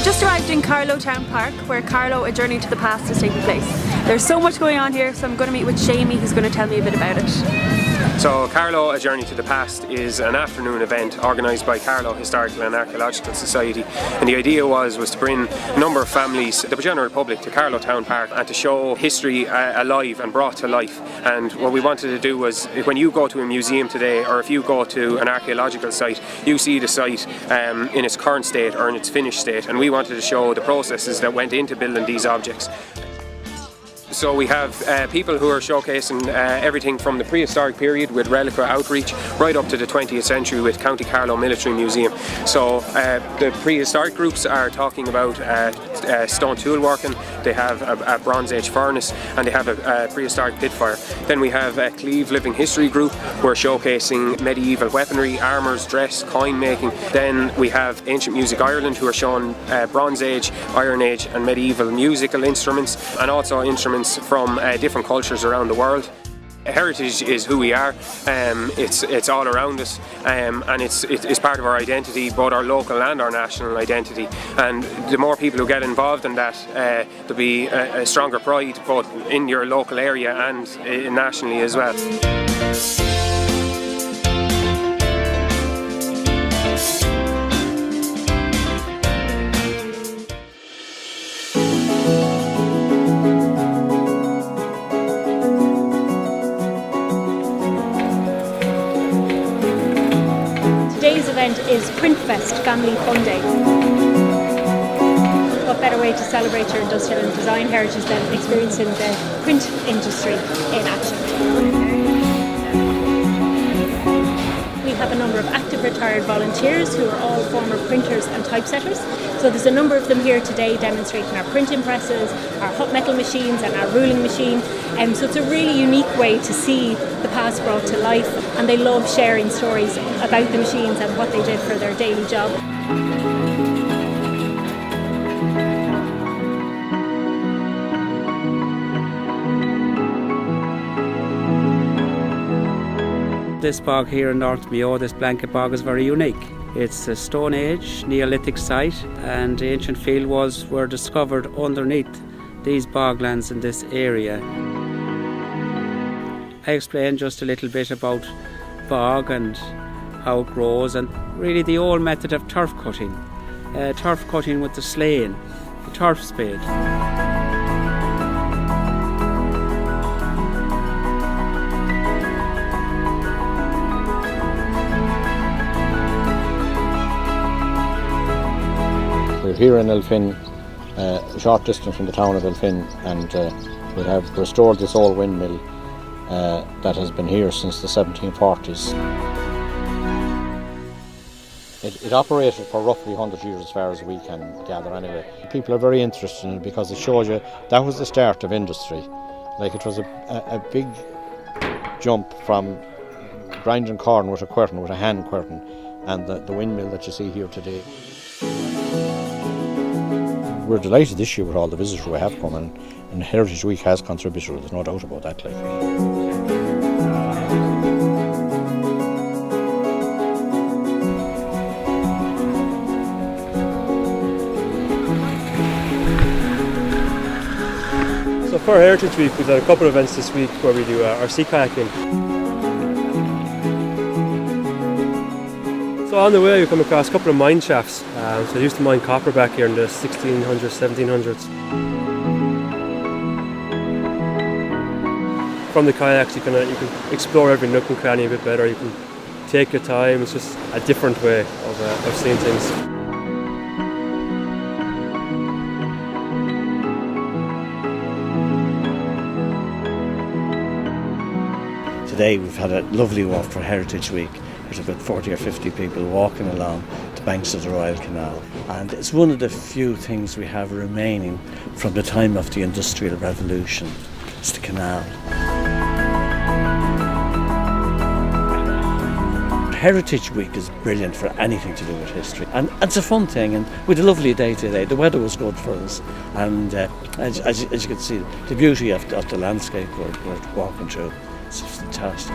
I've just arrived in Carlow Town Park, where Carlow, A Journey to the Past is taking place. There's so much going on here, so I'm going to meet with Shamey, who's going to tell me a bit about it. So Carlow, A Journey to the Past is an afternoon event organised by Carlow Historical and Archaeological Society, and the idea was to bring a number of families, the general public, to Carlow Town Park and to show history alive and brought to life. And what we wanted to do was, when you go to a museum today, or if you go to an archaeological site, you see the site in its current state or in its finished state, and we wanted to show the processes that went into building these objects. So we have people who are showcasing everything from the prehistoric period with Reliqua outreach right up to the 20th century with County Carlow Military Museum. So the prehistoric groups are talking about stone tool working, they have a Bronze Age furnace, and they have a prehistoric pit fire. Then we have a Cleve Living History group who are showcasing medieval weaponry, armours, dress, coin making. Then we have Ancient Music Ireland who are showing Bronze Age, Iron Age and medieval musical instruments, and also instruments from different cultures around the world. Heritage is who we are. It's all around us, and it's part of our identity, both our local and our national identity. And the more people who get involved in that, there'll be a stronger pride both in your local area and nationally as well. Today's event is Printfest Family Fun Day. What better way to celebrate your industrial and design heritage than experiencing the print industry in action? We have a number of active retired volunteers who are all former printers and typesetters. So there's a number of them here today demonstrating our printing presses, our hot metal machines and our ruling machine. So it's a really unique way to see the past brought to life, and they love sharing stories about the machines and what they did for their daily job. This bog here in North Mayo, this blanket bog, is very unique. It's a Stone Age Neolithic site, and the ancient field walls were discovered underneath these boglands in this area. I explained just a little bit about bog and how it grows, and really the old method of turf cutting with the slaying, the turf spade. We're here in Elphin, a short distance from the town of Elphin, and we have restored this old windmill that has been here since the 1740s. It operated for roughly 100 years as far as we can gather anyway. People are very interested in it because it shows you that was the start of industry. Like, it was a big jump from grinding corn with a quertin, with a hand quertin, and the windmill that you see here today. We're delighted this year with all the visitors we have come, and Heritage Week has contributed, there's no doubt about that. So for Heritage Week, we've had a couple of events this week where we do our sea kayaking. So on the way we come across a couple of mine shafts. So they used to mine copper back here in the 1600s, 1700s. From the kayaks you can explore every nook and cranny a bit better. You can take your time. It's just a different way of seeing things. Today we've had a lovely walk for Heritage Week. There's about 40 or 50 people walking along the banks of the Royal Canal, and it's one of the few things we have remaining from the time of the Industrial Revolution. It's the canal. Heritage Week is brilliant for anything to do with history, and it's a fun thing, and we had a lovely day today. The weather was good for us, and as you can see, the beauty of the landscape we're walking through, it's fantastic.